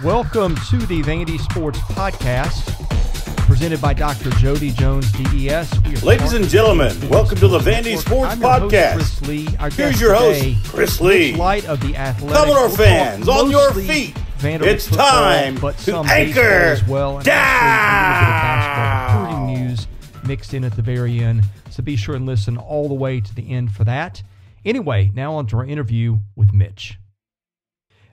Welcome to the Vandy Sports Podcast, presented by Dr. Jody Jones, DES. Ladies and gentlemen, welcome to the Vandy Sports Podcast. Chris Lee. Here's your host, Chris Lee. Mitch Light of the Athletic. Commodore fans, on your feet. It's time to anchor as well, and down. A little bit of basketball recruiting news mixed in at the very end. So be sure and listen all the way to the end for that. Anyway, now on to our interview with Mitch.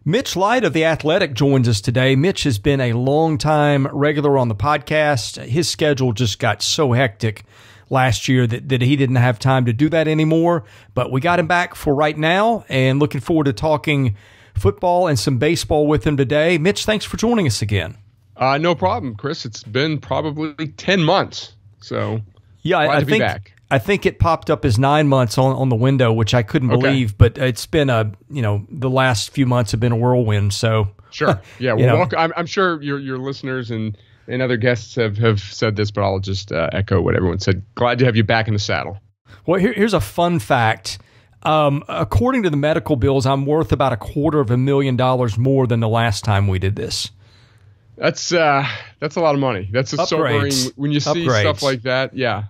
Mitch Light of The Athletic joins us today. Mitch has been a long-time regular on the podcast. His schedule just got so hectic last year that he didn't have time to do that anymore. But we got him back for right now, and looking forward to talking football and some baseball with him today. Mitch, thanks for joining us again. No problem, Chris. It's been probably 10 months. So yeah, glad to be back. I think it popped up as 9 months on the window, which I couldn't believe, but it's been the last few months have been a whirlwind. So sure. Yeah. Well, I'm sure your listeners and other guests have said this, but I'll just echo what everyone said. Glad to have you back in the saddle. Well, here's a fun fact. According to the medical bills, I'm worth about $250,000 more than the last time we did this. That's a lot of money. That's a sobering when you see stuff like that. Yeah.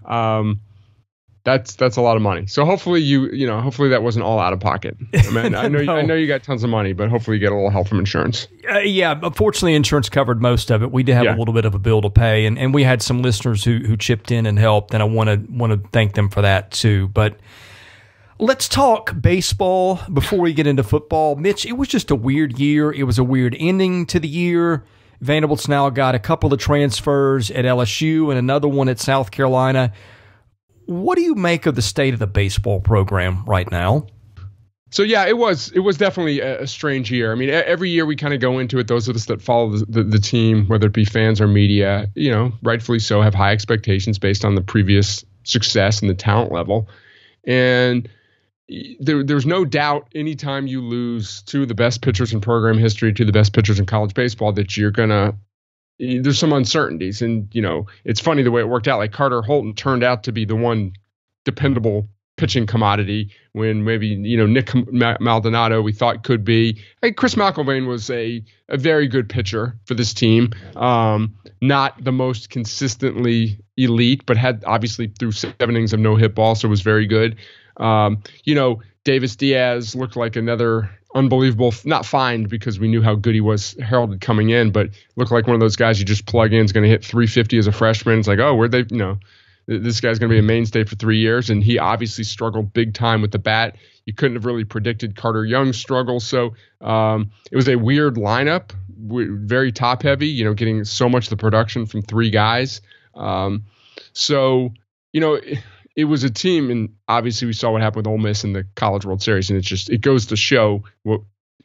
That's a lot of money. So hopefully hopefully that wasn't all out of pocket. I mean, I know you got tons of money, but hopefully you get a little help from insurance. Yeah, unfortunately, insurance covered most of it. We did have a little bit of a bill to pay, and we had some listeners who chipped in and helped, and I want to thank them for that too. But let's talk baseball before we get into football. Mitch, it was just a weird year. It was a weird ending to the year. Vanderbilt's now got a couple of transfers at LSU and another one at South Carolina. What do you make of the state of the baseball program right now? So yeah, it was definitely a strange year. I mean, every year we kind of go into it. Those of us that follow the team, whether it be fans or media, rightfully so, have high expectations based on the previous success and the talent level. And there's no doubt anytime you lose two of the best pitchers in program history, to the best pitchers in college baseball, that there's some uncertainties. And, it's funny the way it worked out. Like Carter Holton turned out to be the one dependable pitching commodity when maybe, Nick Maldonado we thought could be. Chris McIlvain was a very good pitcher for this team. Not the most consistently elite, but had obviously through 7 innings of no hit ball, so was very good. Davis Diaz looked like another unbelievable, not find because we knew how good he was heralded coming in, but looked like one of those guys you just plug in is going to hit 350 as a freshman. It's like, oh, where'd they, this guy's going to be a mainstay for 3 years. And he obviously struggled big time with the bat. You couldn't have really predicted Carter Young's struggle. So it was a weird lineup, very top heavy, getting so much of the production from 3 guys. It was a team, and obviously we saw what happened with Ole Miss in the College World Series, and it goes to show what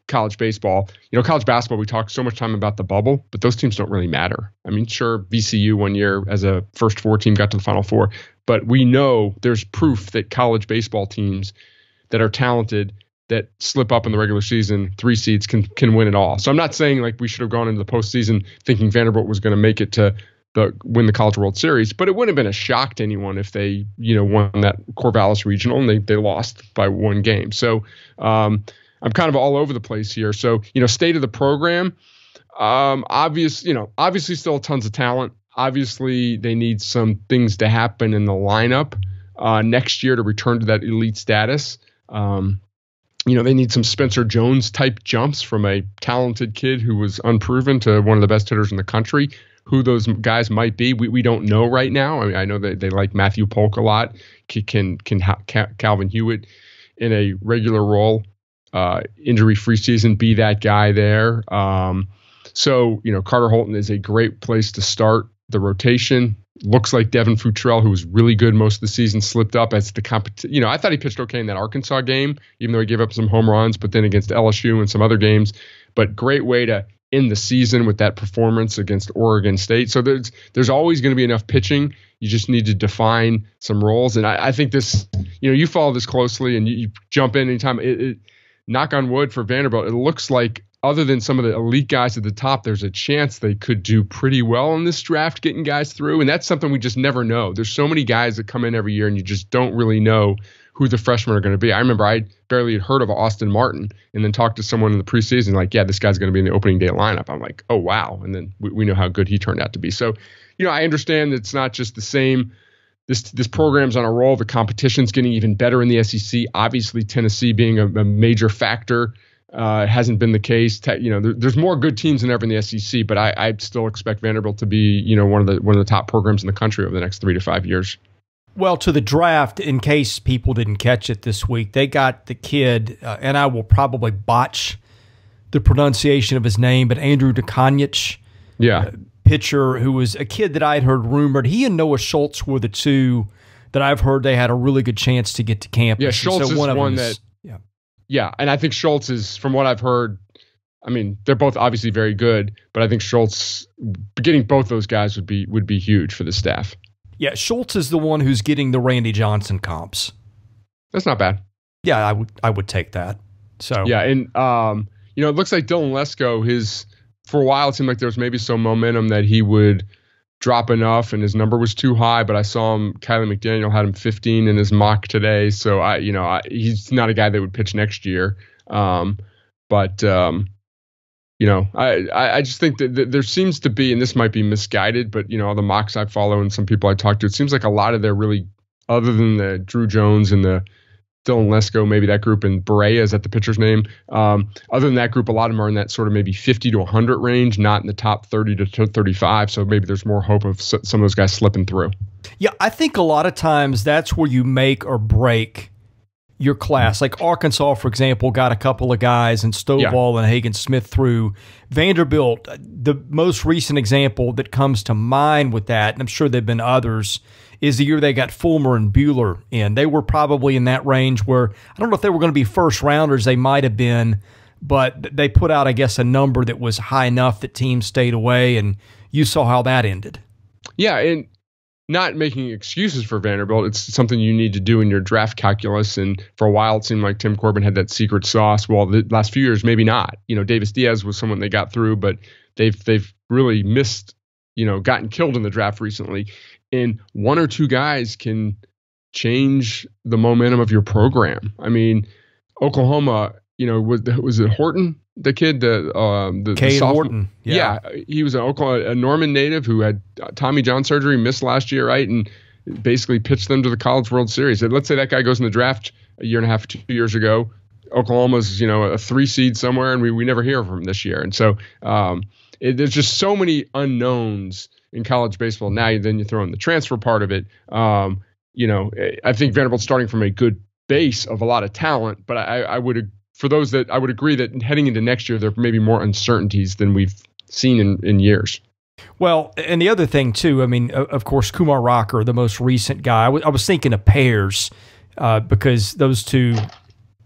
college baseball, college basketball, we talk so much time about the bubble, but those teams don't really matter. I mean, sure, VCU one year as a first 4 team got to the Final Four, but we know there's proof that college baseball teams that are talented, that slip up in the regular season, 3 seeds can win it all. So I'm not saying like we should have gone into the postseason thinking Vanderbilt was going to make it to win the College World Series, but it wouldn't have been a shock to anyone if they, won that Corvallis Regional and they lost by 1 game. So I'm kind of all over the place here. So, state of the program, obviously still tons of talent. Obviously they need some things to happen in the lineup next year to return to that elite status. They need some Spencer Jones type jumps from a talented kid who was unproven to one of the best hitters in the country. Who those guys might be, we don't know right now. I mean, I know that they like Matthew Polk a lot. Can Calvin Hewitt in a regular role, injury-free season, be that guy there? So Carter Holton is a great place to start the rotation. Looks like Devin Futrell, who was really good most of the season, slipped up as the competition. I thought he pitched okay in that Arkansas game, even though he gave up some home runs, but then against LSU and some other games. But great way to end the season with that performance against Oregon State. So there's always going to be enough pitching. You just need to define some roles. And I think this, you follow this closely and you jump in anytime. Knock on wood for Vanderbilt, it looks like other than some of the elite guys at the top, there's a chance they could do pretty well in this draft, getting guys through. And that's something we just never know. There's so many guys that come in every year and you just don't really know who the freshmen are going to be. I remember I barely had heard of Austin Martin, and then talked to someone in the preseason like, yeah, this guy's going to be in the opening day lineup. I'm like, oh, wow. And then we know how good he turned out to be. So, I understand it's not just the same. This program's on a roll. The competition's getting even better in the SEC. Obviously, Tennessee being a major factor hasn't been the case. There's more good teams than ever in the SEC, but I still expect Vanderbilt to be, one of the top programs in the country over the next 3 to 5 years. Well, to the draft, in case people didn't catch it this week, they got the kid, and I will probably botch the pronunciation of his name, but Andrew DeConich, pitcher, who was a kid that I had heard rumored. He and Noah Schultz were the two that I've heard they had a really good chance to get to campus. Yeah, Schultz is one that. Yeah, and I think Schultz is, from what I've heard, I mean, they're both obviously very good, but I think Schultz, getting both those guys would be huge for the staff. Yeah, Schultz is the one who's getting the Randy Johnson comps. That's not bad. Yeah, I would take that. So yeah, and it looks like Dylan Lesko, for a while it seemed like there was maybe some momentum that he would drop enough, and his number was too high. But I saw Kylie McDaniel had him 15 in his mock today, so he's not a guy that would pitch next year. I just think that there seems to be, and this might be misguided, but all the mocks I follow and some people I talk to, it seems like a lot of their really, other than the Drew Jones and the Dylan Lesko, maybe that group, and Berea, is that the pitcher's name? Other than that group, a lot of them are in that sort of maybe 50 to 100 range, not in the top 30 to 35. So maybe there's more hope of some of those guys slipping through. Yeah, I think a lot of times that's where you make or break your class. Like Arkansas, for example, got a couple of guys, and Stovall and Hagen Smith through. Vanderbilt, the most recent example that comes to mind with that, and I'm sure there've been others, is the year they got Fulmer and Buehler in. They were probably in that range where, I don't know if they were going to be first rounders, they might have been, but they put out, I guess, a number that was high enough that teams stayed away, and you saw how that ended. Yeah, and not making excuses for Vanderbilt, it's something you need to do in your draft calculus. And for a while, it seemed like Tim Corbin had that secret sauce. Well, the last few years, maybe not. Davis Diaz was someone they got through, but they've really missed, gotten killed in the draft recently. And one or two guys can change the momentum of your program. I mean, Oklahoma, was it Horton? The kid, the Cade sophomore, Horton. Yeah, he was a Norman native who had Tommy John surgery, missed last year, right? And basically pitched them to the College World Series. And let's say that guy goes in the draft a year and a half, 2 years ago. Oklahoma's, a 3 seed somewhere, and we never hear from him this year. And so there's just so many unknowns in college baseball. Now, then you throw in the transfer part of it. I think Vanderbilt's starting from a good base of a lot of talent, but I would agree that heading into next year, there may be more uncertainties than we've seen in years. Well, and the other thing, too, I mean, of course, Kumar Rocker, the most recent guy, I was thinking of pairs because those two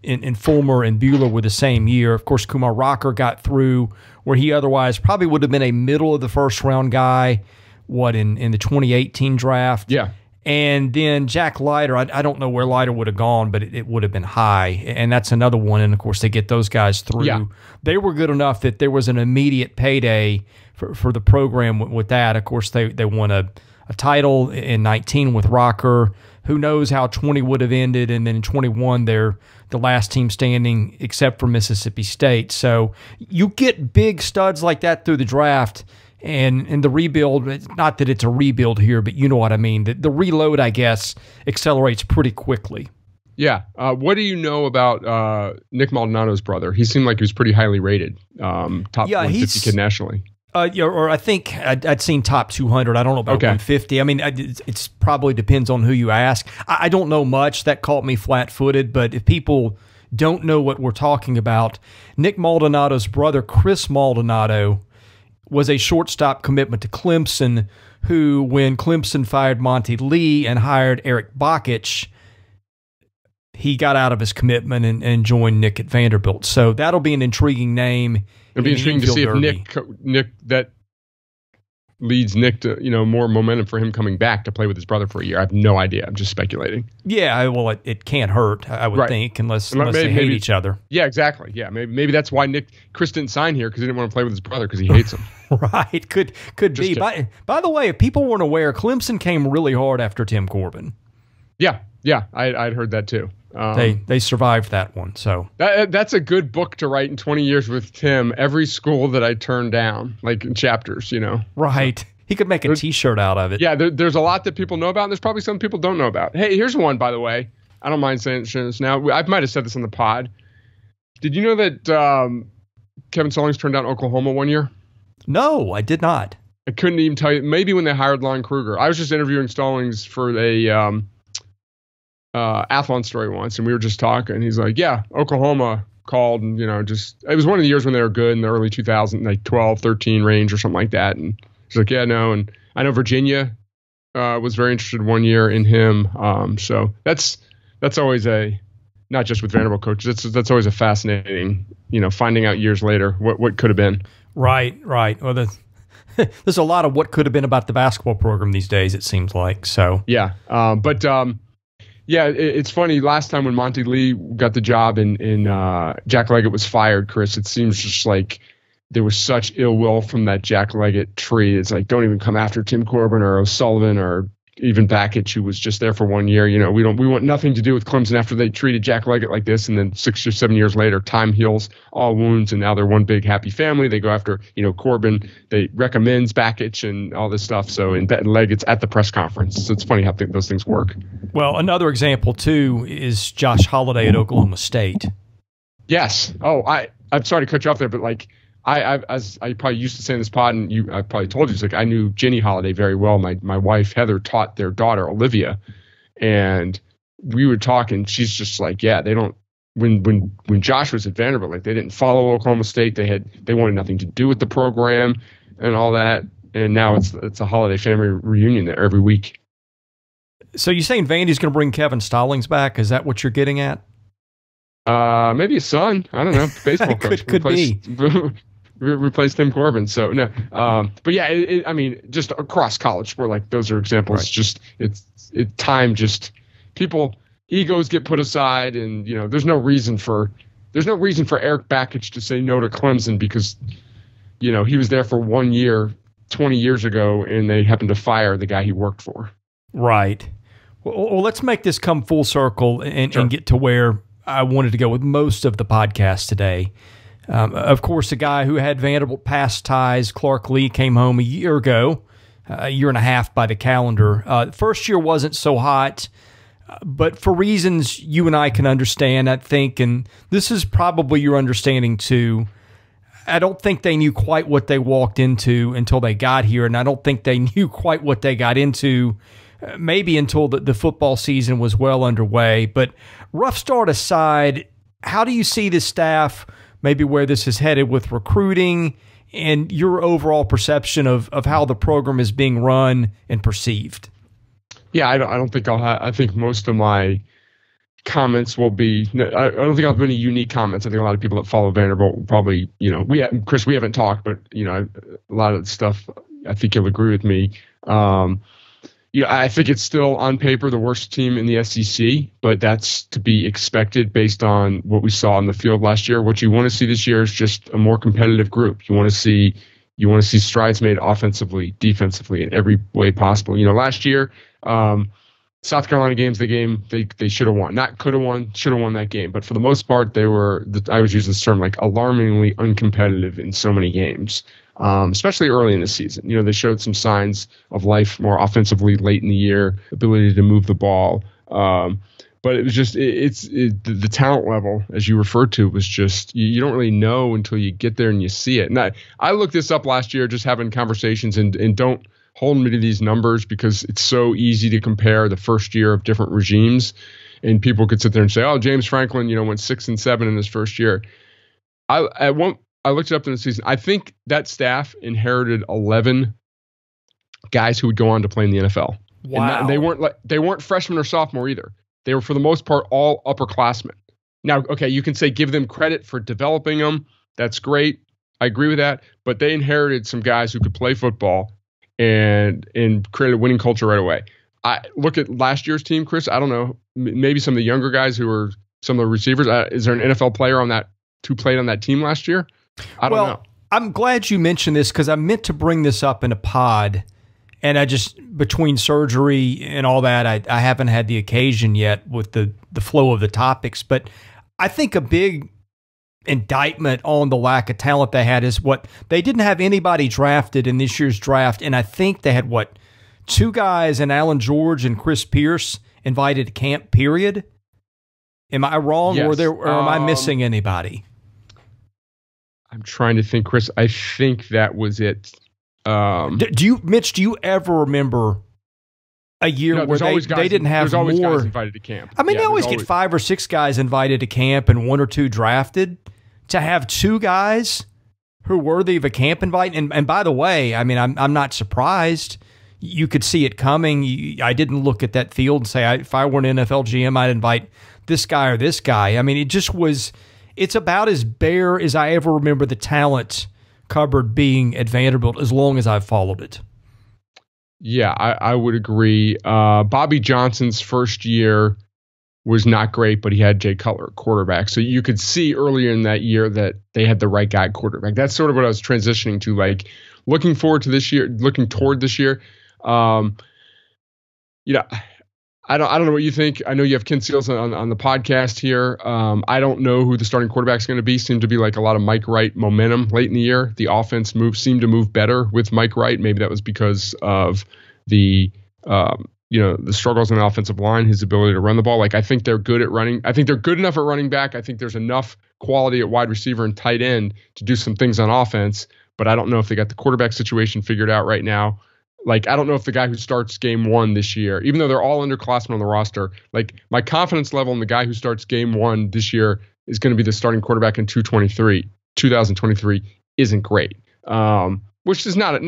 in Fulmer and Buehler were the same year. Of course, Kumar Rocker got through where he otherwise probably would have been a middle of the first round guy, in the 2018 draft. Yeah. And then Jack Leiter, I don't know where Leiter would have gone, but it would have been high. And that's another one. And, of course, they get those guys through. Yeah. They were good enough that there was an immediate payday for the program with that. Of course, they won a title in 19 with Rocker. Who knows how 20 would have ended. And then in 21, they're the last team standing except for Mississippi State. So you get big studs like that through the draft. And the rebuild, not that it's a rebuild here, but you know what I mean. The reload, I guess, accelerates pretty quickly. Yeah. What do you know about Nick Maldonado's brother? He seemed like he was pretty highly rated, top 150 kid nationally. Or I think I'd seen top 200. I don't know about 150. I mean, it's probably depends on who you ask. I don't know much. That caught me flat-footed. But if people don't know what we're talking about, Nick Maldonado's brother, Chris Maldonado, was a shortstop commitment to Clemson, who, when Clemson fired Monty Lee and hired Eric Bakich, he got out of his commitment and joined Nick at Vanderbilt. So that'll be an intriguing name. It'll be intriguing to see if Nick that leads Nick to, more momentum for him coming back to play with his brother for a year. I have no idea. I'm just speculating. Yeah, well, it can't hurt, I would think, unless they hate each other. Yeah, exactly. Yeah, maybe that's why Chris didn't sign here, because he didn't want to play with his brother because he hates him. Right, could be. By the way, if people weren't aware, Clemson came really hard after Tim Corbin. Yeah, I'd heard that too. They survived that one. So that's a good book to write in 20 years with Tim. Every school that I turned down, like in chapters, Right. So, he could make a T-shirt out of it. Yeah, there's a lot that people know about, and there's probably some people don't know about. Hey, here's one, by the way. I don't mind sharing this now. I might have said this on the pod. Did you know that Kevin Stallings turned down Oklahoma one year? No, I did not. I couldn't even tell you. Maybe when they hired Lon Kruger. I was just interviewing Stallings for a Athlon story once, and we were just talking. He's like, yeah, Oklahoma called, and, it was one of the years when they were good in the early 2000s, like 12, 13 range or something like that. And he's like, yeah, no. And I know Virginia was very interested one year in him. So that's always not just with Vanderbilt coaches, that's always a fascinating, finding out years later what could have been. Right. Well, there's a lot of what could have been about the basketball program these days, it seems like. So yeah. It's funny. Last time when Monty Lee got the job and Jack Leggett was fired, Chris, it seems just like there was such ill will from that Jack Leggett tree. It's like, don't even come after Tim Corbin or O'Sullivan or even Bakich, who was just there for 1 year. We want nothing to do with Clemson after they treated Jack Leggett like this. And then 6 or 7 years later, time heals all wounds, and now they're one big happy family. They go after, Corbin. They recommends Bakich and all this stuff. So, and Leggett's at the press conference. So it's funny how those things work. Well, another example too is Josh Holliday at Oklahoma State. Yes. Oh, I'm sorry to cut you off there, but like, as I probably used to say in this pod, and I probably told you, it's like I knew Jenny Holiday very well. My wife Heather taught their daughter Olivia, and we would talk, and she's just like, yeah, they don't. When Josh was at Vanderbilt, like they didn't follow Oklahoma State. They wanted nothing to do with the program and all that. And now it's a Holiday family reunion there every week. So you saying Vandy's going to bring Kevin Stallings back? Is that what you're getting at? Maybe a son. I don't know. Baseball coach could be. Replace Tim Corbin. So no, but yeah, I mean, just across college sport, like those are examples. Right. Just it's time. Just people egos get put aside, and there's no reason for Eric Bakich to say no to Clemson because he was there for 1 year 20 years ago, and they happened to fire the guy he worked for. Right. Well, let's make this come full circle and get to where I wanted to go with most of the podcast today. Of course, the guy who had Vanderbilt past ties, Clark Lea, came home a year ago, a year and a half by the calendar. First year wasn't so hot, but for reasons you and I can understand, I think, and this is probably your understanding too, I don't think they knew quite what they walked into until they got here, and I don't think they knew quite what they got into maybe until the football season was well underway. But rough start aside, how do you see the staff, maybe where this is headed with recruiting and your overall perception of how the program is being run and perceived? Yeah, I don't think I think most of my comments will be, I don't think I'll have any unique comments. I think a lot of people that follow Vanderbilt will probably, Chris, we haven't talked, but, a lot of the stuff, I think you'll agree with me. I think it's still on paper the worst team in the SEC, but that's to be expected based on what we saw in the field last year. What you want to see this year is just a more competitive group. You want to see strides made offensively, defensively, in every way possible. Last year, South Carolina games, they should have won. Not could have won, should have won that game. But for the most part, they were, I was using this term, like alarmingly uncompetitive in so many games. Especially early in the season. They showed some signs of life more offensively late in the year, ability to move the ball. But it was just, the talent level, as you referred to, was just, you don't really know until you get there and you see it. And I looked this up last year, just having conversations, and don't hold me to these numbers because it's so easy to compare the first year of different regimes. And people could sit there and say, oh, James Franklin, went 6-7 in his first year. I looked it up in the season. I think that staff inherited 11 guys who would go on to play in the NFL. Wow. And they weren't freshmen or sophomore either. They were, for the most part, all upperclassmen. Now, okay, you can say give them credit for developing them. That's great. I agree with that. But they inherited some guys who could play football and created a winning culture right away. I look at last year's team, Chris. I don't know. Maybe some of the younger guys who were some of the receivers. Is there an NFL player who played on that team last year? I don't know. I'm glad you mentioned this because I meant to bring this up in a pod, And I just, between surgery and all that, I haven't had the occasion yet with the flow of the topics. But I think a big indictment on the lack of talent they had is what they didn't have anybody drafted in this year's draft. And I think they had, 2 guys, and Alan George and Chris Pierce invited to camp, period. Am I wrong, yes. or am I missing anybody? I'm trying to think, Chris. I think that was it. Mitch, do you ever remember a year where they didn't have more? There's always guys invited to camp. I mean, they always get 5 or 6 guys invited to camp and 1 or 2 drafted. To have 2 guys who are worthy of a camp invite, and by the way, I mean, I'm not surprised. You could see it coming. I didn't look at that field and say, if I were an NFL GM, I'd invite this guy or this guy. I mean, it just was. It's about as bare as I ever remember the talent cupboard being at Vanderbilt as long as I've followed it. Yeah, I would agree. Bobby Johnson's first year was not great, but he had Jay Cutler at quarterback. So you could see earlier in that year that they had the right guy at quarterback. That's sort of what I was transitioning to, like looking forward to this year, looking toward this year. I don't know what you think. I know you have Ken Seals on the podcast here. I don't know who the starting quarterback is going to be. Seemed to be like a lot of Mike Wright momentum late in the year. The offense seemed to move better with Mike Wright. Maybe that was because of the struggles in the offensive line, his ability to run the ball. Like, I think they're good at running. I think they're good enough at running back. I think there's enough quality at wide receiver and tight end to do some things on offense. But I don't know if they got the quarterback situation figured out right now. Like, I don't know if the guy who starts game 1 this year, even though they're all underclassmen on the roster, like my confidence level in the guy who starts game 1 this year is going to be the starting quarterback in 2023 isn't great, which is not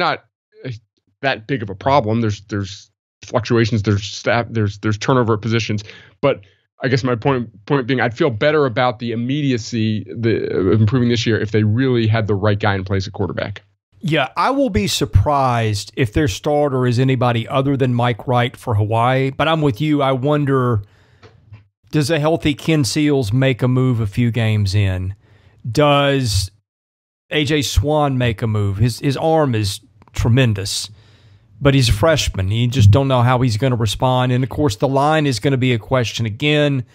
that big of a problem. There's fluctuations, there's staff, there's turnover at positions, but I guess my point being, I'd feel better about the immediacy of improving this year if they really had the right guy in place at quarterback. Yeah, I will be surprised if their starter is anybody other than Mike Wright for Hawaii. But I'm with you. I wonder, does a healthy Ken Seals make a move a few games in? Does A.J. Swan make a move? His arm is tremendous, but he's a freshman. You just don't know how he's going to respond. And, of course, the line is going to be a question again.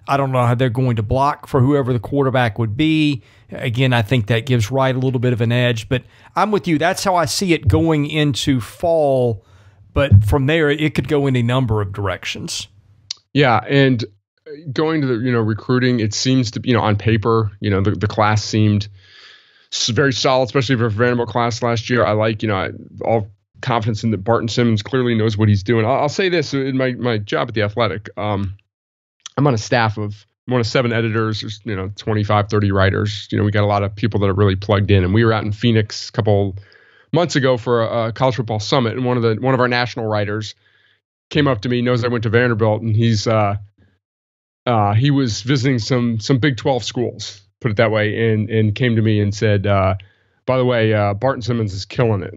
I don't know how they're going to block for whoever the quarterback would be. Again, I think that gives Wright a little bit of an edge. But I'm with you. That's how I see it going into fall. But from there, it could go any number of directions. Yeah, and going to the recruiting, it seems to on paper, the class seemed very solid, especially for Vanderbilt class last year. I like all confidence in that Barton Simmons clearly knows what he's doing. I'll say this in my job at The Athletic. I'm on a staff of one of 7 editors, 25, 30 writers. We got a lot of people that are really plugged in. And we were out in Phoenix a couple months ago for a college football summit. And one of our national writers came up to me, knows I went to Vanderbilt, and he was visiting some Big 12 schools, put it that way, and came to me and said, by the way, Barton Simmons is killing it.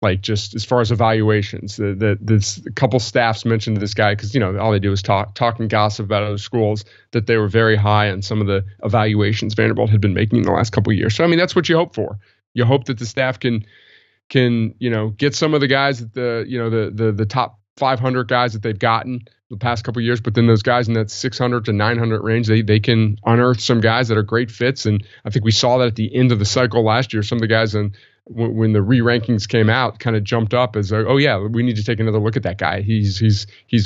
Like, just as far as evaluations, this a couple staffs mentioned to this guy because all they do is talk and gossip about other schools, that they were very high on some of the evaluations Vanderbilt had been making in the last couple of years. So I mean, that's what you hope for. You hope that the staff can get some of the guys that the top 500 guys that they've gotten the past couple of years, but then those guys in that 600 to 900 range, they can unearth some guys that are great fits. And I think we saw that at the end of the cycle last year. Some of the guys when the re-rankings came out kind of jumped up as, oh yeah, we need to take another look at that guy. He's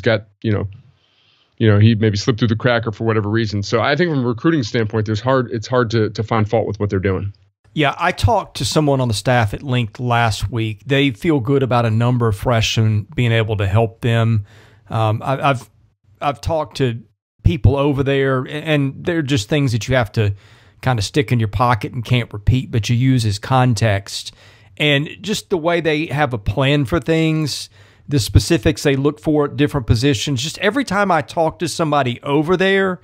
got, he maybe slipped through the crack or for whatever reason. So I think from a recruiting standpoint, it's hard to find fault with what they're doing. Yeah, I talked to someone on the staff at length last week. They feel good about a number of freshmen being able to help them. I've talked to people over there, and they're just things that you have to kind of stick in your pocket and can't repeat, but you use as context. And just the way they have a plan for things, the specifics they look for at different positions, just every time I talk to somebody over there,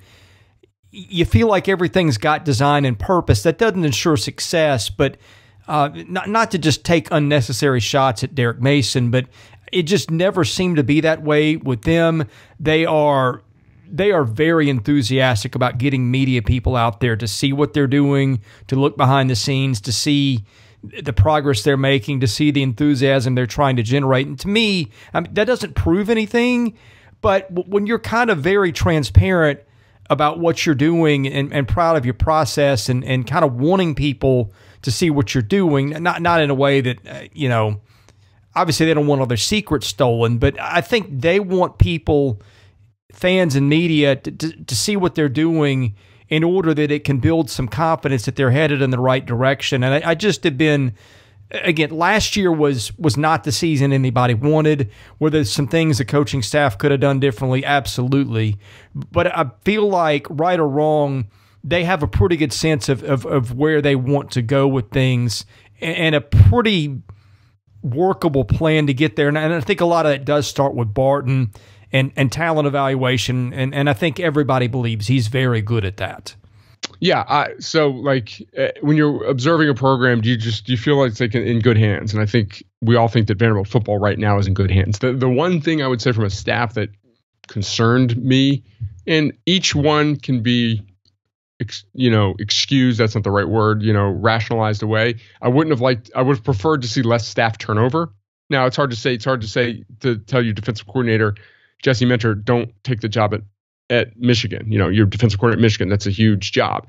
you feel like everything's got design and purpose. That doesn't ensure success, but not to just take unnecessary shots at Derek Mason, but it just never seemed to be that way with them. They are very enthusiastic about getting media people out there to see what they're doing, to look behind the scenes, to see the progress they're making, to see the enthusiasm they're trying to generate. And to me, I mean, that doesn't prove anything, but when you're kind of very transparent about what you're doing and proud of your process and kind of wanting people to see what you're doing, not in a way that, obviously they don't want all their secrets stolen, but I think they want people, fans and media, to see what they're doing in order that it can build some confidence that they're headed in the right direction. And I just have been, again, last year was not the season anybody wanted. Were there some things the coaching staff could have done differently? Absolutely. But I feel like, right or wrong, they have a pretty good sense of where they want to go with things and a pretty workable plan to get there. And I think a lot of that does start with Barton and talent evaluation, and I think everybody believes he's very good at that. Yeah. So when you're observing a program, do you feel like it's like in good hands? And I think we all think that Vanderbilt football right now is in good hands. The one thing I would say from a staff that concerned me, and each one can be, excused, that's not the right word, rationalized away. I would have preferred to see less staff turnover. Now it's hard to say to tell your defensive coordinator, Jesse Mentor, don't take the job at Michigan. You're defensive coordinator at Michigan. That's a huge job.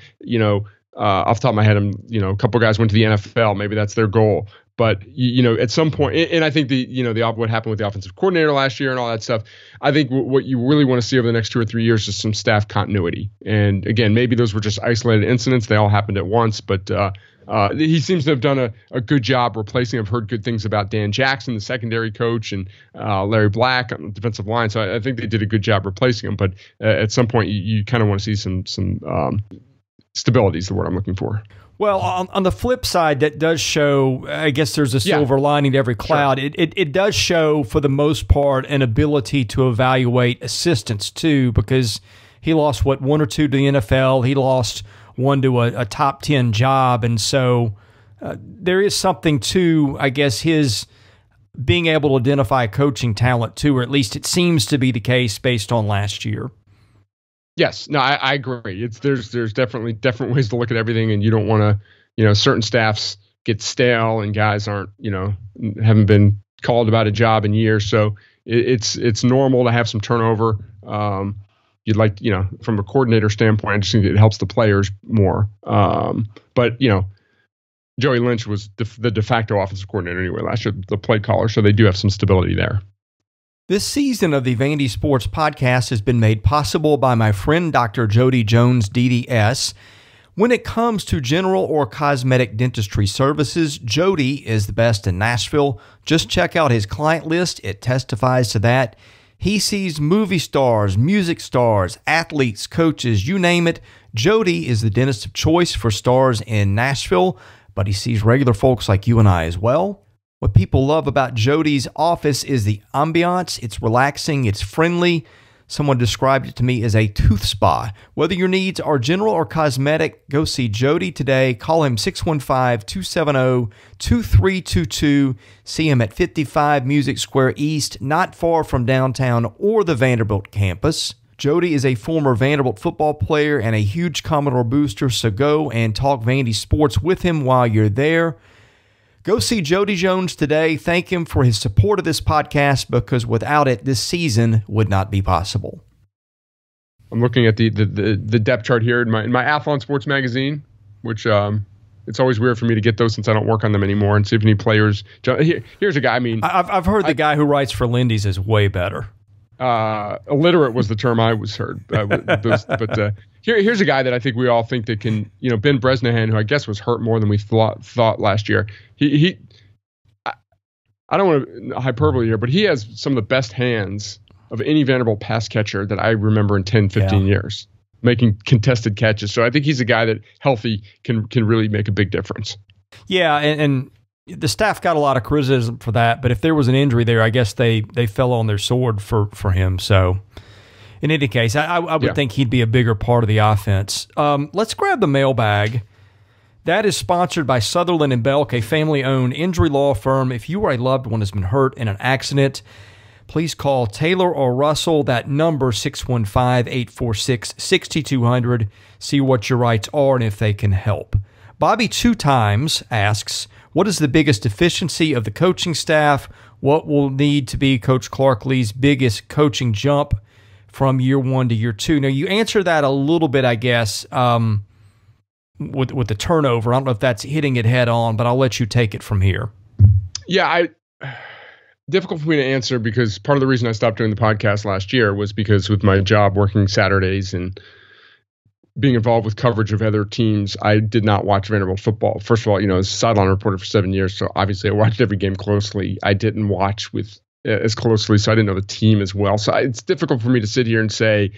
Off the top of my head, a couple of guys went to the NFL. Maybe that's their goal. But at some point, and I think what happened with the offensive coordinator last year and all that stuff. I think what you really want to see over the next 2 or 3 years is some staff continuity. And again, maybe those were just isolated incidents. They all happened at once, but he seems to have done a good job replacing. I've heard good things about Dan Jackson, the secondary coach, and Larry Black on the defensive line. So I think they did a good job replacing him. But at some point, you kind of want to see some stability is the word I'm looking for. Well, on the flip side, that does show, I guess there's a silver lining to every cloud. Sure. It does show, for the most part, an ability to evaluate assistants, too, because he lost, 1 or 2 to the NFL. He lost 1 to a top 10 job. And so there is something to, I guess, his being able to identify coaching talent, too, or at least it seems to be the case based on last year. Yes, no, I agree. There's definitely different ways to look at everything, and you don't want to, certain staffs get stale and guys aren't, haven't been called about a job in years. So it's normal to have some turnover. You'd like, from a coordinator standpoint, I just think it helps the players more. But Joey Lynch was the de facto offensive coordinator anyway last year, the play caller, so they do have some stability there. This season of the Vandy Sports Podcast has been made possible by my friend Dr. Jody Jones, DDS. When it comes to general or cosmetic dentistry services, Jody is the best in Nashville. Just check out his client list. It testifies to that. He sees movie stars, music stars, athletes, coaches, you name it. Jody is the dentist of choice for stars in Nashville, but he sees regular folks like you and I as well. What people love about Jody's office is the ambiance. It's relaxing. It's friendly. Someone described it to me as a tooth spa. Whether your needs are general or cosmetic, go see Jody today. Call him 615-270-2322. See him at 55 Music Square East, not far from downtown or the Vanderbilt campus. Jody is a former Vanderbilt football player and a huge Commodore booster, so go and talk Vandy sports with him while you're there. Go see Jody Jones today. Thank him for his support of this podcast, because without it, this season would not be possible. I'm looking at the depth chart here in my Athlon Sports magazine, which it's always weird for me to get those since I don't work on them ananymore, and see if any players. Here's a guy. I mean, I've heard the guy who writes for Lindy's is way better. Illiterate was the term I was heard. Here's a guy that I think we all think that can, Ben Bresnahan, who I guess was hurt more than we thought last year. I don't want to hyperbole here, but he has some of the best hands of any Vanderbilt pass catcher that I remember in 10, 15 years, making contested catches. So I think he's a guy that healthy can really make a big difference. Yeah, and the staff got a lot of criticism for that, but if there was an injury there, I guess they fell on their sword for him. So in any case, I would think he'd be a bigger part of the offense. Let's grab the mailbag. That is sponsored by Sutherland & Belk, a family-owned injury law firm. If you or a loved one has been hurt in an accident, please call Taylor or Russell. That number, 615-846-6200. See what your rights are and if they can help. Bobby 2 times asks, what is the biggest deficiency of the coaching staff? What will need to be Coach Clark Lea's biggest coaching jump from year 1 to year 2? Now, you answer that a little bit, I guess, with the turnover. I don't know if that's hitting it head on, but I'll let you take it from here. Yeah, difficult for me to answer because part of the reason I stopped doing the podcast last year was because with my job working Saturdays and being involved with coverage of other teams, I did not watch Vanderbilt football. First of all, I was a sideline reporter for 7 years, so obviously I watched every game closely. I didn't watch with as closely, so I didn't know the team as well. So it's difficult for me to sit here and say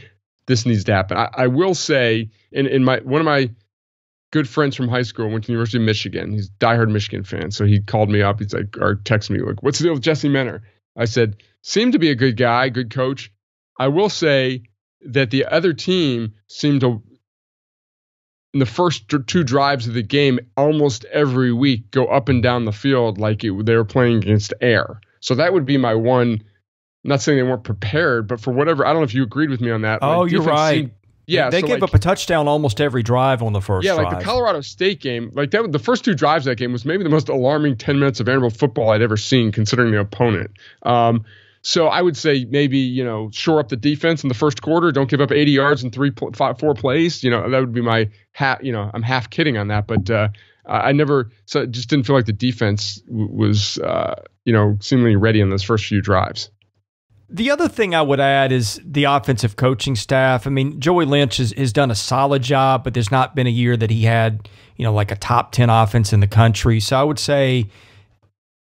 this needs to happen. I will say, one of my good friends from high school went to the University of Michigan. He's a diehard Michigan fan. So he called me up. He's like, or texted me, like, what's the deal with Jesse Menner? I said, seemed to be a good guy, good coach. I will say that the other team seemed to, in the first 2 drives of the game, almost every week go up and down the field like they were playing against air. So that would be my one. I'm not saying they weren't prepared, but for whatever, I don't know if you agreed with me on that. Oh, you're right. They gave up a touchdown almost every drive on the first drive. Yeah, like the Colorado State game, like that. The first 2 drives of that game was maybe the most alarming 10 minutes of Vanderbilt football I'd ever seen, considering the opponent. So I would say maybe, shore up the defense in the first quarter. Don't give up 80 yards in 4 plays. That would be my I'm half kidding on that, but I never. So it just didn't feel like the defense was seemingly ready in those first few drives. The other thing I would add is the offensive coaching staff. I mean, Joey Lynch has done a solid job, but there's not been a year that he had, like a top 10 offense in the country. So I would say,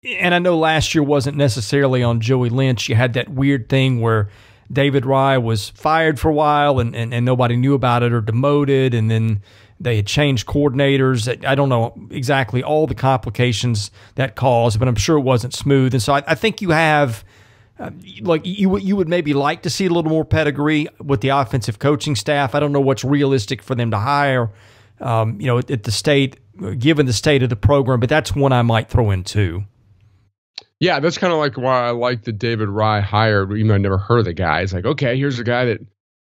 and I know last year wasn't necessarily on Joey Lynch. You had that weird thing where David Rye was fired for a while and nobody knew about it or demoted, and then they had changed coordinators. I don't know exactly all the complications that caused, but I'm sure it wasn't smooth. And so I think you have... you would maybe like to see a little more pedigree with the offensive coaching staff. I don't know what's realistic for them to hire, at the state, given the state of the program, but that's one I might throw in too. Yeah, that's kind of like why I like the David Rye hired, even though I never heard of the guy. It's like, okay, here's a guy that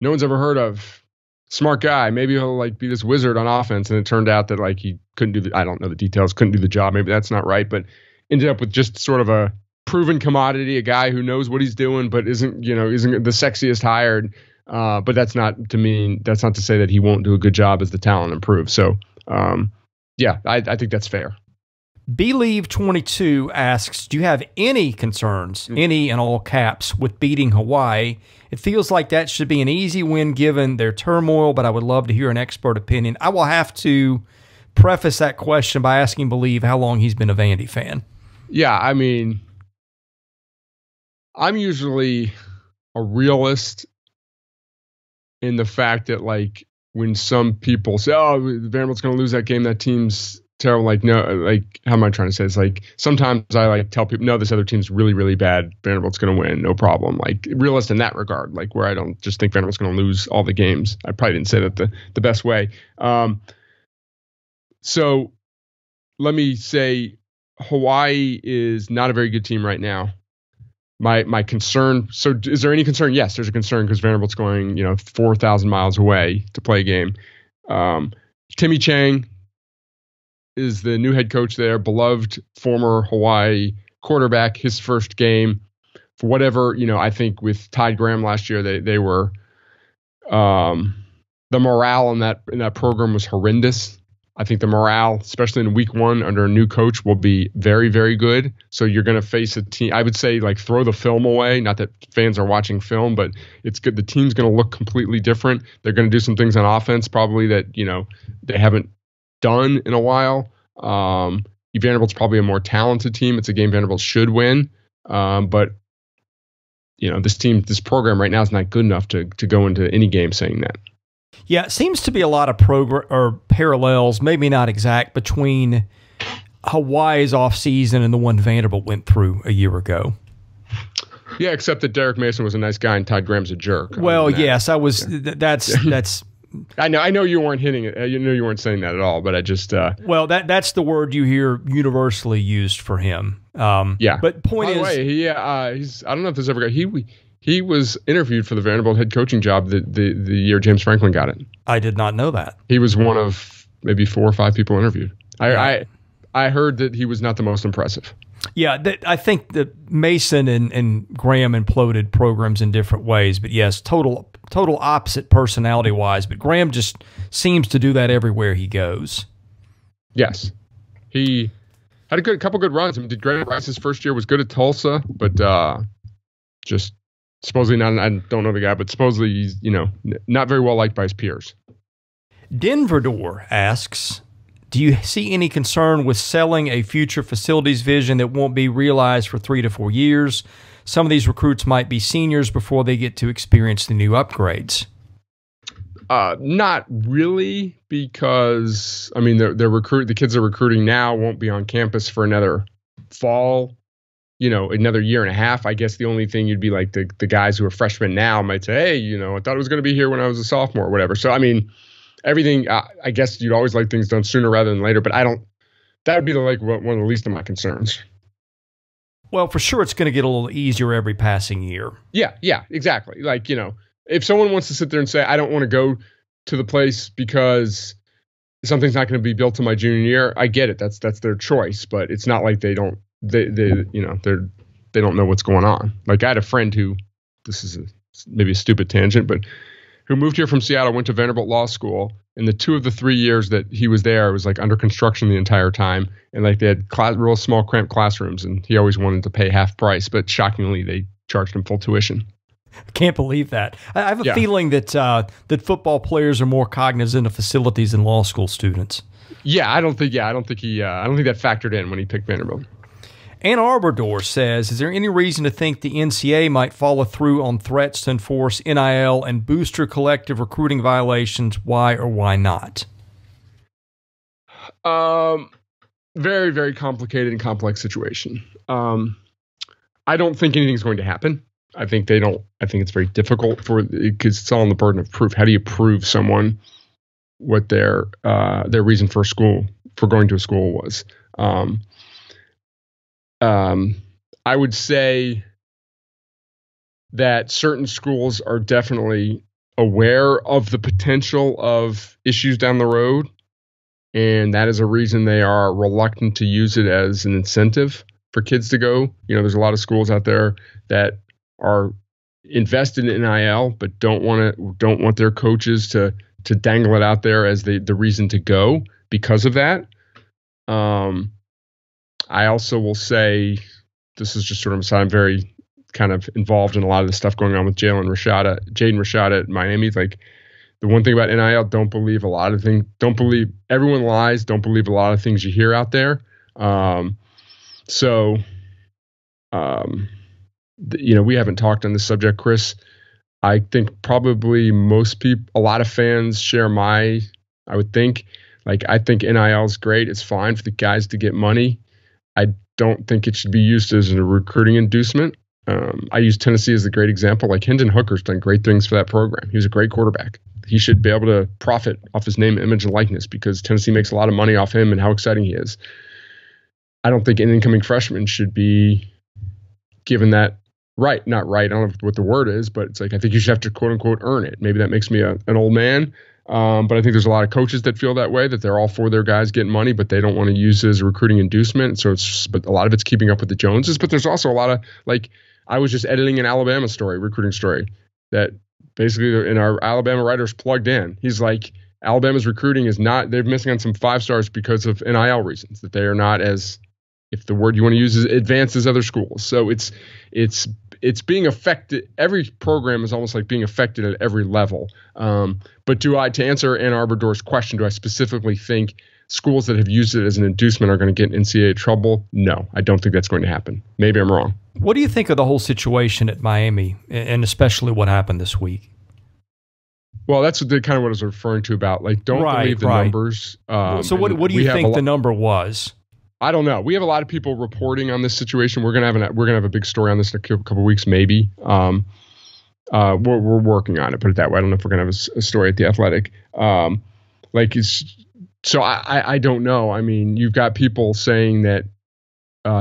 no one's ever heard of. Smart guy. Maybe he'll be this wizard on offense. And it turned out that he couldn't I don't know the details, couldn't do the job. Maybe that's not right, but ended up with just sort of a proven commodity, a guy who knows what he's doing, but isn't the sexiest hired. But that's not to say that he won't do a good job as the talent improves. So, I think that's fair. Believe 22 asks, do you have any concerns, any in all caps, with beating Hawaii? It feels like that should be an easy win given their turmoil, but I would love to hear an expert opinion. I will have to preface that question by asking Believe how long he's been a Vandy fan. Yeah, I mean, I'm usually a realist in the fact that, when some people say, oh, Vanderbilt's going to lose that game, that team's terrible. No, how am I trying to say? It's sometimes I tell people, no, this other team's really, really bad. Vanderbilt's going to win, no problem. Realist in that regard, where I don't just think Vanderbilt's going to lose all the games. I probably didn't say that the best way. So let me say Hawaii is not a very good team right now. My concern, so is there any concern? Yes, there's a concern because Vanderbilt's going, 4,000 miles away to play a game. Timmy Chang is the new head coach there, beloved former Hawaii quarterback, his first game. For whatever, I think with Todd Graham last year, they were, the morale in that program was horrendous. I think the morale, especially in week 1 under a new coach, will be very, very good. So you're going to face a team, I would say, throw the film away. Not that fans are watching film, but it's good. The team's going to look completely different. They're going to do some things on offense probably that, they haven't done in a while. Vanderbilt's probably a more talented team. It's a game Vanderbilt should win. But, this program right now is not good enough to go into any game saying that. Yeah, it seems to be a lot of parallels, maybe not exact, between Hawaii's offseason and the one Vanderbilt went through a year ago. Yeah, except that Derek Mason was a nice guy and Todd Graham's a jerk. Well, yes, I was. Yeah. That's. I know you weren't hitting it. You know you weren't saying that at all. But I just. Well, that's the word you hear universally used for him. Yeah. But point is, by the way, he's. I don't know if this ever got. He was interviewed for the Vanderbilt head coaching job the year James Franklin got it. I did not know that. He was one of maybe 4 or 5 people interviewed. I heard that he was not the most impressive. Yeah, I think that Mason and Graham imploded programs in different ways, but yes, total opposite personality-wise, but Graham just seems to do that everywhere he goes. Yes. He had a couple good runs. I mean, did Graham Rice's first year was good at Tulsa, but just supposedly not, I don't know the guy, but supposedly he's, not very well liked by his peers. Denverdor asks, do you see any concern with selling a future facilities vision that won't be realized for 3 to 4 years? Some of these recruits might be seniors before they get to experience the new upgrades. Not really, because the kids they're recruiting now won't be on campus for another fall, another year and a half. I guess the only thing you'd be like the guys who are freshmen now might say, hey, I thought it was going to be here when I was a sophomore or whatever. So, everything, I guess you'd always like things done sooner rather than later, but that would be one of the least of my concerns. Well, for sure, it's going to get a little easier every passing year. Yeah, exactly. If someone wants to sit there and say, I don't want to go to the place because something's not going to be built to my junior year, I get it. That's their choice, but it's not like they don't know what's going on. Like, I had a friend who, this is maybe a stupid tangent, but who moved here from Seattle, went to Vanderbilt Law School, and the 2 of the 3 years that he was there, it was like under construction the entire time, and like they had real small cramped classrooms, and he always wanted to pay half price, but shockingly they charged him full tuition. I can't believe that. I have a feeling that that football players are more cognizant of facilities than law school students. I don't think that factored in when he picked Vanderbilt. Ann Arbor says, is there any reason to think the NCAA might follow through on threats to enforce NIL and booster collective recruiting violations? Why or why not? Very, very complicated and complex situation. I don't think anything's going to happen. I think it's very difficult because it's all on the burden of proof. How do you prove someone what their reason for going to a school was? I would say that certain schools are definitely aware of the potential of issues down the road, and that is a reason they are reluctant to use it as an incentive for kids to go. There's a lot of schools out there that are invested in NIL, but don't want their coaches to dangle it out there as the reason to go because of that. I also will say, this is just sort of, I'm very kind of involved in a lot of the stuff going on with Jaden Rashada at Miami. Like, the one thing about NIL, don't believe a lot of things. Don't believe everyone lies. Don't believe a lot of things you hear out there. We haven't talked on this subject, Chris. I think probably a lot of fans share I would think, I think NIL is great. It's fine for the guys to get money. I don't think it should be used as a recruiting inducement. I use Tennessee as a great example. Like, Hendon Hooker's done great things for that program. He was a great quarterback. He should be able to profit off his name, image, and likeness because Tennessee makes a lot of money off him and how exciting he is. I don't think an incoming freshman should be given that right. Not right. I don't know what the word is, but it's like, I think you should have to quote unquote earn it. Maybe that makes me an old man. But I think there's a lot of coaches that feel that way, that they're all for their guys getting money, but they don't want to use it as a recruiting inducement. But a lot of it's keeping up with the Joneses. But there's also a lot of, I was just editing an Alabama recruiting story, that basically in our Alabama writers plugged in. He's like, Alabama's recruiting they're missing on some 5 stars because of NIL reasons, that they are not as, if the word you want to use is advanced as other schools. So it's being affected. Every program is almost like being affected at every level. But to answer Ann Arbor question, do I specifically think schools that have used it as an inducement are going to get in NCAA trouble? No, I don't think that's going to happen. Maybe I'm wrong. What do you think of the whole situation at Miami, and especially what happened this week? Well, that's kind of what I was referring to about, don't believe the numbers. So what do you think the number was? I don't know. We have a lot of people reporting on this situation. We're gonna have a big story on this in a couple of weeks, maybe. We're working on it. Put it that way. I don't know if we're gonna have a story at the Athletic. I don't know. I mean, you've got people saying that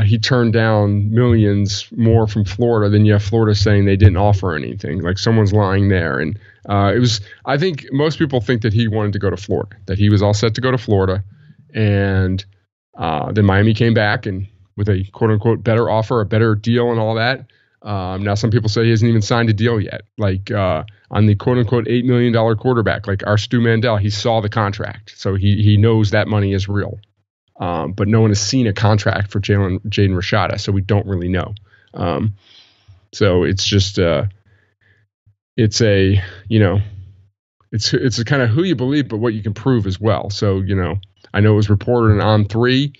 he turned down millions more from Florida than you have Florida saying they didn't offer anything. Like someone's lying there. And I think most people think that he wanted to go to Florida, that he was all set to go to Florida. And then Miami came back and with a quote unquote better offer, a better deal and all that. Now some people say he hasn't even signed a deal yet. Like on the quote unquote $8 million quarterback, like our Stu Mandel, he saw the contract. So he knows that money is real. But no one has seen a contract for Jaden Rashada, so we don't really know. So it's just it's a kind of who you believe, but what you can prove as well. So I know it was reported in On3,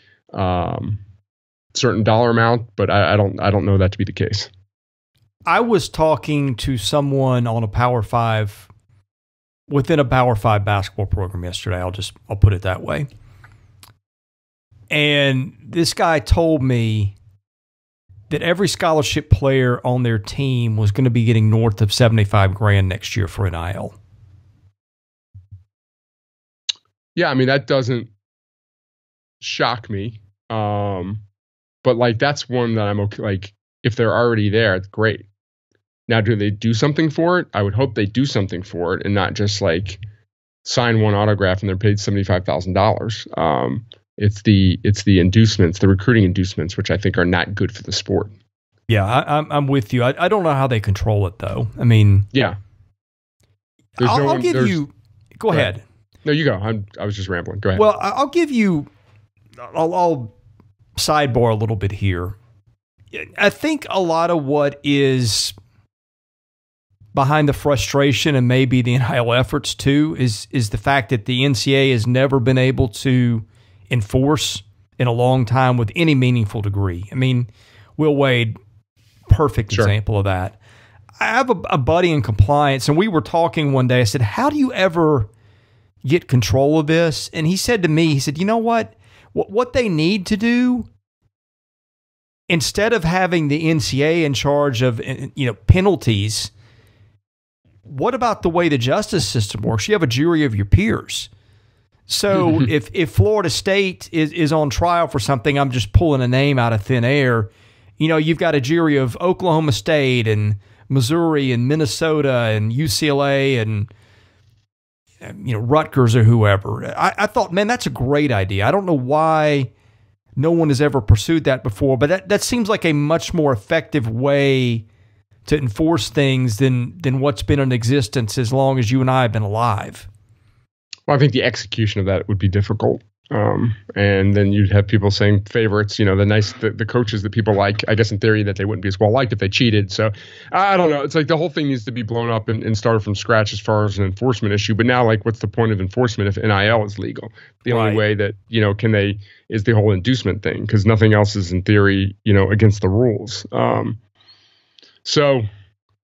certain dollar amount, but I don't know that to be the case. I was talking to someone on a Power 5 within a Power 5 basketball program yesterday. I'll put it that way. And this guy told me that every scholarship player on their team was going to be getting north of $75,000 next year for NIL. Yeah, I mean, that doesn't shock me. But like, that's one that I'm okay. Like, if they're already there, it's great. Now, do they do something for it? I would hope they do something for it and not just like sign one autograph and they're paid $75,000. It's the inducements, the recruiting inducements, which I think are not good for the sport. Yeah, I'm with you. I don't know how they control it though. I mean, yeah. I'll give you. Go ahead. No, you go. I was just rambling. Go ahead. Well, I'll give you. I'll sidebar a little bit here. I think a lot of what is behind the frustration and maybe the NIL efforts too is the fact that the NCAA has never been able to enforce in a long time with any meaningful degree. I mean, Will Wade, perfect example of that. I have a buddy in compliance, and we were talking one day. I said, how do you ever get control of this? And he said to me, he said, you know what they need to do, instead of having the NCAA in charge of penalties, what about the way the justice system works? You have a jury of your peers. So if Florida State is on trial for something, I'm just pulling a name out of thin air, you've got a jury of Oklahoma State and Missouri and Minnesota and UCLA and Rutgers or whoever. I thought, man, that's a great idea. I don't know why no one has ever pursued that before, but that seems like a much more effective way to enforce things than what's been in existence as long as you and I have been alive. Well, I think the execution of that would be difficult. And then you'd have people saying favorites, the coaches that people like, I guess in theory that they wouldn't be as well liked if they cheated. So I don't know. It's like the whole thing needs to be blown up and started from scratch as far as an enforcement issue. But now, like, what's the point of enforcement if NIL is legal? The only way that, is the whole inducement thing, because nothing else is in theory, against the rules. So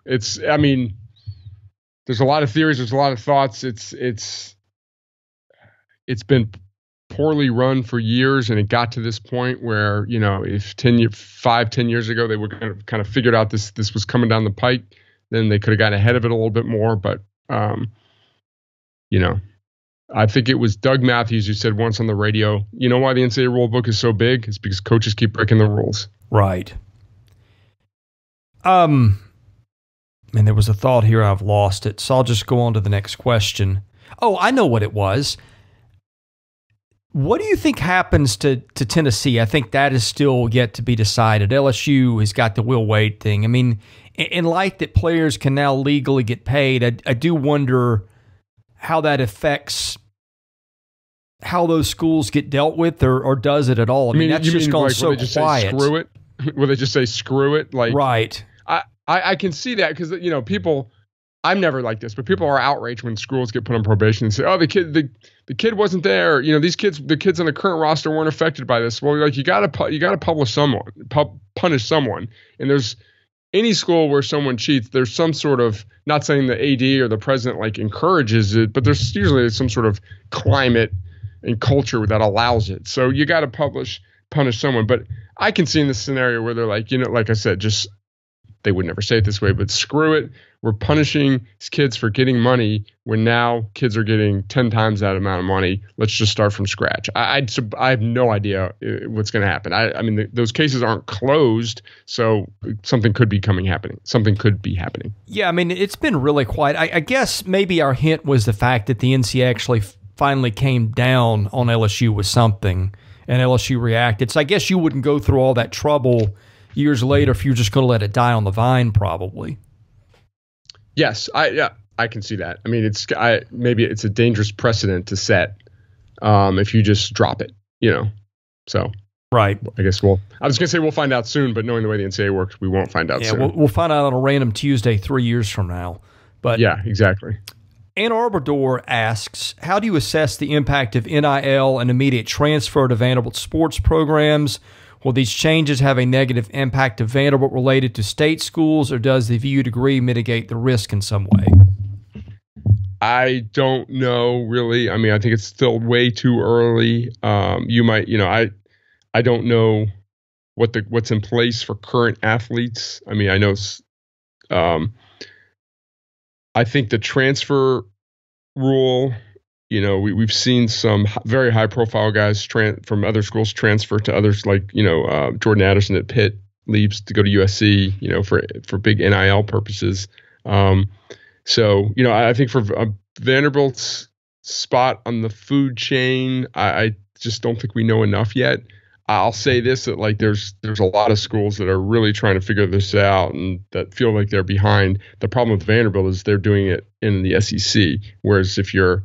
there's a lot of theories. There's a lot of thoughts. It's been poorly run for years, and it got to this point where, if 10 years ago they would kind of figured out this was coming down the pike, then they could have gotten ahead of it a little bit more. But, I think it was Doug Matthews who said once on the radio, you know why the NCAA rule book is so big? It's because coaches keep breaking the rules. Right. And there was a thought here, I've lost it, so I'll just go on to the next question. Oh, I know what it was. What do you think happens to Tennessee? I think that is still yet to be decided. LSU has got the Will Wade thing. I mean, in light that players can now legally get paid, I do wonder how that affects how those schools get dealt with, or does it at all? I mean that's just gone so quiet. Screw it? Will they just say screw it? Like, right. I can see that because, people, I'm never like this, but people are outraged when schools get put on probation and say, oh, the kid wasn't there. The kids on the current roster weren't affected by this. Well, like, you got to punish someone. And there's any school where someone cheats, there's some sort of, not saying the AD or the president like encourages it, but there's usually some sort of climate and culture that allows it. So you got to punish someone. But I can see in this scenario where they're like, like I said, just they would never say it this way, but screw it. We're punishing kids for getting money when now kids are getting 10 times that amount of money. Let's just start from scratch. I have no idea what's going to happen. I mean, those cases aren't closed, so something could be happening. Something could be happening. Yeah, I mean, it's been really quiet. I guess maybe our hint was the fact that the NCAA actually finally came down on LSU with something, and LSU reacted. So I guess you wouldn't go through all that trouble years later if you're just going to let it die on the vine, probably. Yes, I can see that. I mean, maybe it's a dangerous precedent to set if you just drop it, So right. I guess I was going to say we'll find out soon, but knowing the way the NCAA works, we won't find out soon. We'll find out on a random Tuesday 3 years from now. But yeah, exactly. Ann Arbor asks, how do you assess the impact of NIL and immediate transfer to Vanderbilt sports programs? Will these changes have a negative impact to Vanderbilt related to state schools, or does the VU degree mitigate the risk in some way? I don't know, really. I mean, I think it's still way too early. You might, I don't know what's in place for current athletes. I mean, I know, I think the transfer rule, we've seen some very high profile guys from other schools transfer to others, like, Jordan Addison at Pitt leaves to go to USC, for big NIL purposes. So, I think for Vanderbilt's spot on the food chain, I just don't think we know enough yet. I'll say this, that like there's a lot of schools that are really trying to figure this out and that feel like they're behind. The problem with Vanderbilt is they're doing it in the SEC, whereas if you're,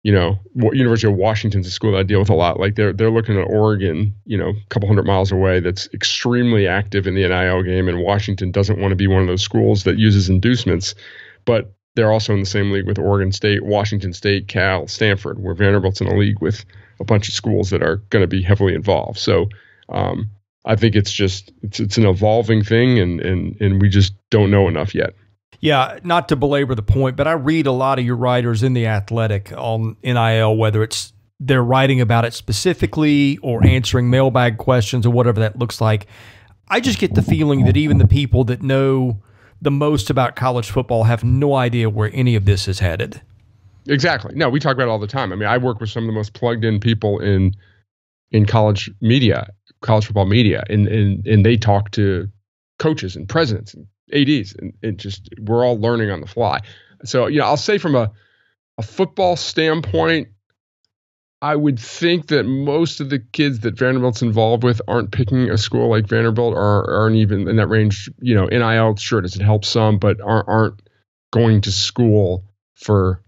University of Washington's a school that I deal with a lot. Like they're looking at Oregon, a couple hundred miles away, that's extremely active in the NIL game, and Washington doesn't want to be one of those schools that uses inducements, but they're also in the same league with Oregon State, Washington State, Cal, Stanford, where Vanderbilt's in a league with a bunch of schools that are going to be heavily involved. So I think it's an evolving thing, and we just don't know enough yet. Yeah, not to belabor the point, but I read a lot of your writers in The Athletic on NIL, whether it's they're writing about it specifically or answering mailbag questions or whatever that looks like. I just get the feeling that even the people that know the most about college football have no idea where any of this is headed. Exactly. No, we talk about it all the time. I mean, I work with some of the most plugged in people in college media, college football media, and they talk to coaches and presidents and ADs, and just we're all learning on the fly. So, I'll say from a football standpoint, I would think that most of the kids that Vanderbilt's involved with aren't picking a school like Vanderbilt, or aren't even in that range. NIL, sure, does it help some, but aren't going to school for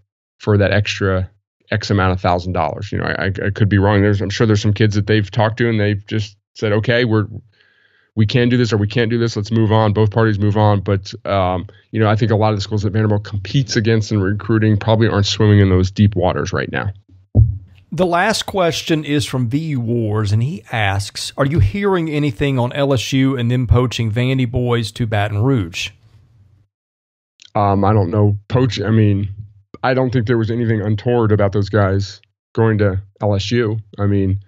that extra X amount of $1,000. I could be wrong. I'm sure there's some kids that they've talked to and they've just said, okay, we can do this or we can't do this. Let's move on. Both parties move on. But, I think a lot of the schools that Vanderbilt competes against in recruiting probably aren't swimming in those deep waters right now. The last question is from VU Wars, and he asks, are you hearing anything on LSU and them poaching Vandy boys to Baton Rouge? I don't know. I mean, I don't think there was anything untoward about those guys going to LSU. I mean,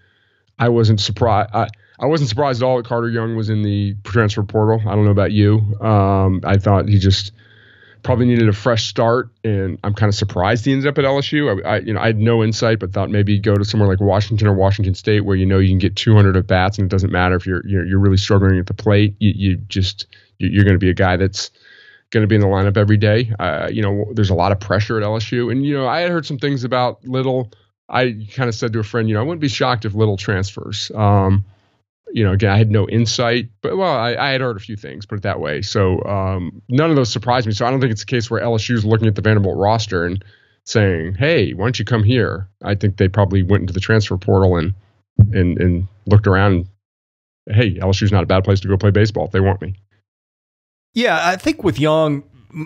I wasn't surprised. I wasn't surprised at all that Carter Young was in the transfer portal. I don't know about you. I thought he just probably needed a fresh start, and I'm kind of surprised he ended up at LSU. I had no insight, but thought maybe he'd go to somewhere like Washington or Washington State, where you can get 200 at bats, and it doesn't matter if you're really struggling at the plate. You're going to be a guy that's going to be in the lineup every day. There's a lot of pressure at LSU, and I had heard some things about Little. I kind of said to a friend, I wouldn't be shocked if Little transfers. Again, I had no insight, but I had heard a few things, put it that way. So none of those surprised me. So I don't think it's a case where LSU is looking at the Vanderbilt roster and saying, hey, why don't you come here? I think they probably went into the transfer portal and looked around. And, hey, LSU's not a bad place to go play baseball if they want me. Yeah, I think with Young,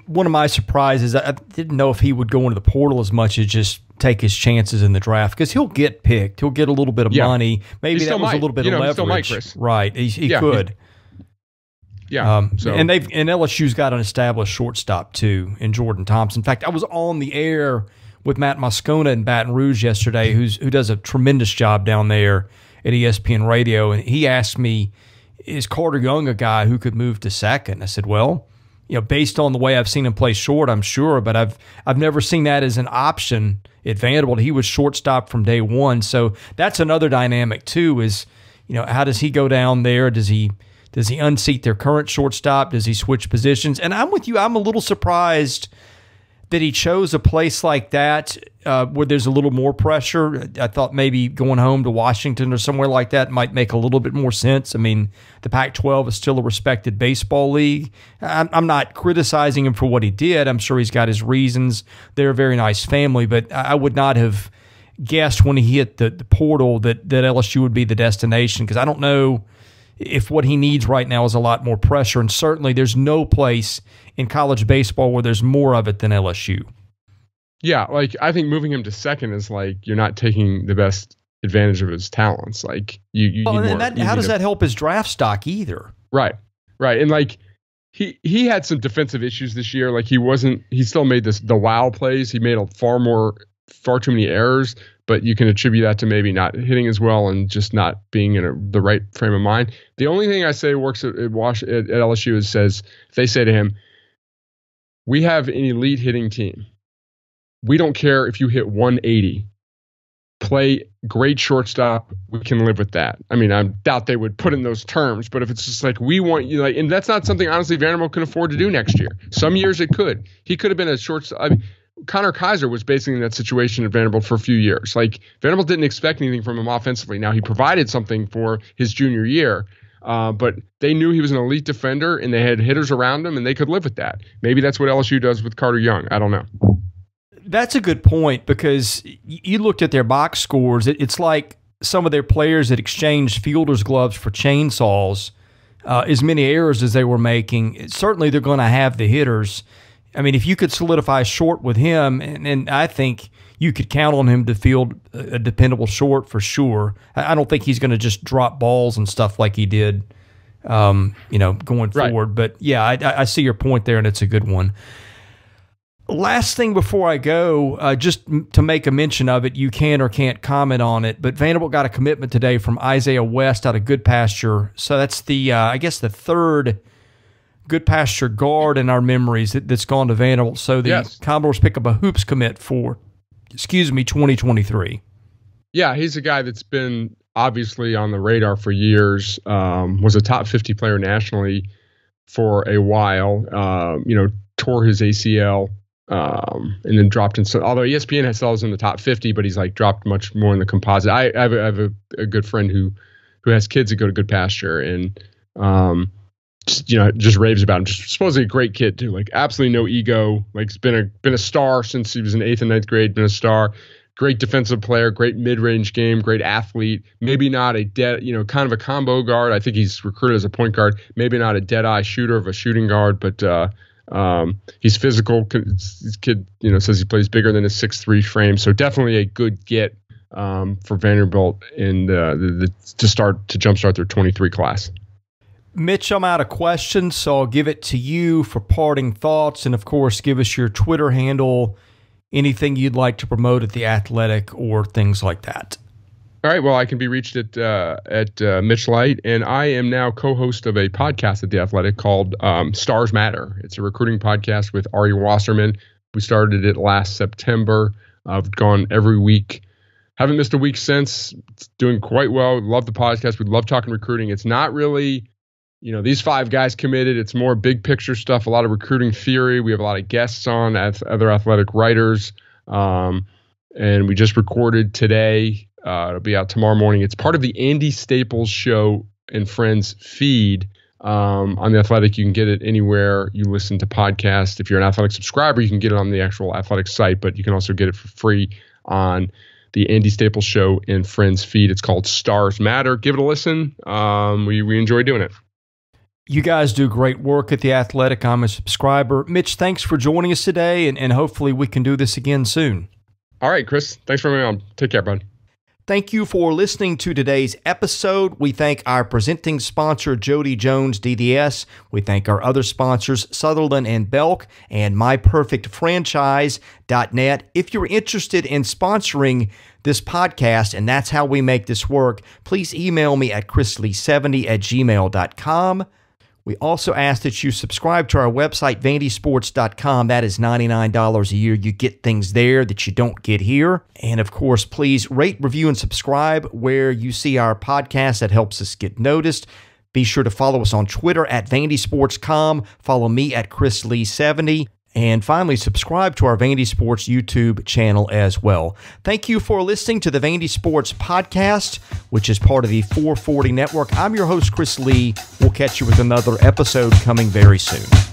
one of my surprises, I didn't know if he would go into the portal as much as just take his chances in the draft, because he'll get picked. He'll get a little bit of money. Maybe that was a little bit of leverage. Still might, Chris. Right. He could. Yeah. And LSU's got an established shortstop too in Jordan Thompson. In fact, I was on the air with Matt Moscona in Baton Rouge yesterday, who does a tremendous job down there at ESPN Radio, and he asked me, is Carter Young a guy who could move to second? I said, well, based on the way I've seen him play short, I'm sure, but I've never seen that as an option at Vanderbilt. He was shortstop from day one, so that's another dynamic too. Is how does he go down there? Does he unseat their current shortstop? Does he switch positions? And I'm with you. I'm a little surprised that he chose a place like that where there's a little more pressure. I thought maybe going home to Washington or somewhere like that might make a little bit more sense. I mean, the Pac-12 is still a respected baseball league. I'm not criticizing him for what he did. I'm sure he's got his reasons. They're a very nice family, but I would not have guessed when he hit the portal that LSU would be the destination, because I don't know if what he needs right now is a lot more pressure, and certainly there's no place in college baseball where there's more of it than LSU. Yeah, I think moving him to second is you're not taking the best advantage of his talents. You how does that help his draft stock either? Right, and he had some defensive issues this year. He still made the wow plays. He made far too many errors, but you can attribute that to maybe not hitting as well and just not being in the right frame of mind. The only thing I say works at LSU is if they say to him, we have an elite hitting team. We don't care if you hit 180. Play great shortstop. We can live with that. I mean, I doubt they would put in those terms, but if it's just we want you, and that's not something honestly Vanderbilt can afford to do next year. Some years it could. He could have been a shortstop. I mean, Connor Kaiser was basically in that situation at Vanderbilt for a few years. Vanderbilt didn't expect anything from him offensively. Now, he provided something for his junior year, but they knew he was an elite defender, and they had hitters around him, and they could live with that. Maybe that's what LSU does with Carter Young. I don't know. That's a good point, because you looked at their box scores. It's like some of their players that exchanged fielder's gloves for chainsaws, as many errors as they were making. Certainly, they're going to have the hitters. I mean, if you could solidify short with him, and I think you could count on him to field a dependable short for sure. I don't think he's going to just drop balls and stuff like he did, going forward. But yeah, I see your point there, and it's a good one. Last thing before I go, just to make a mention of it, you can or can't comment on it, but Vanderbilt got a commitment today from Isaiah West out of Good Pasture. So that's the third Good Pasture guard in our memories that's gone to Vanderbilt. So the Commodores pick up a hoops commit for, 2023. Yeah, he's a guy that's been obviously on the radar for years. Was a top 50 player nationally for a while. Tore his ACL. And then dropped in. So although ESPN has us in the top 50, but he's dropped much more in the composite. I have a good friend who has kids that go to Good Pasture, and just raves about him. Just supposedly a great kid too. Absolutely no ego. He's been a star since he was in 8th and 9th grade. Been a star. Great defensive player. Great mid-range game. Great athlete. Maybe not a kind of a combo guard. I think he's recruited as a point guard. Maybe not a dead-eye shooter of a shooting guard, but he's physical. This kid, says he plays bigger than his 6'3" frame. So definitely a good get for Vanderbilt in to jumpstart their 23 class. Mitch, I'm out of questions, so I'll give it to you for parting thoughts, and of course, give us your Twitter handle, anything you'd like to promote at The Athletic or things like that. All right. Well, I can be reached at Mitch Light, and I am now co-host of a podcast at The Athletic called Stars Matter. It's a recruiting podcast with Ari Wasserman. We started it last September. I've gone every week. Haven't missed a week since. It's doing quite well. Love the podcast. We love talking recruiting. It's not really, these 5 guys committed. It's more big picture stuff, a lot of recruiting theory. We have a lot of guests on, other athletic writers. And we just recorded today. It'll be out tomorrow morning. It's part of the Andy Staples Show and Friends feed on The Athletic. You can get it anywhere you listen to podcasts. If you're an Athletic subscriber, you can get it on the actual Athletic site, but you can also get it for free on the Andy Staples Show and Friends feed. It's called Stars Matter. Give it a listen. We enjoy doing it. You guys do great work at The Athletic. I'm a subscriber. Mitch, thanks for joining us today, and hopefully we can do this again soon. All right, Chris. Thanks for having me on. Take care, bud. Thank you for listening to today's episode. We thank our presenting sponsor, Jody Jones DDS. We thank our other sponsors, Sutherland and Belk and MyPerfectFranchise.net. If you're interested in sponsoring this podcast, and that's how we make this work, please email me at chrisley70@gmail.com. We also ask that you subscribe to our website, vandysports.com. That is $99 a year. You get things there that you don't get here. And of course, please rate, review, and subscribe where you see our podcast. That helps us get noticed. Be sure to follow us on Twitter at vandysports.com. Follow me at chrisley70. And finally, subscribe to our Vandy Sports YouTube channel as well. Thank you for listening to the Vandy Sports Podcast, which is part of the 440 Network. I'm your host, Chris Lee. We'll catch you with another episode coming very soon.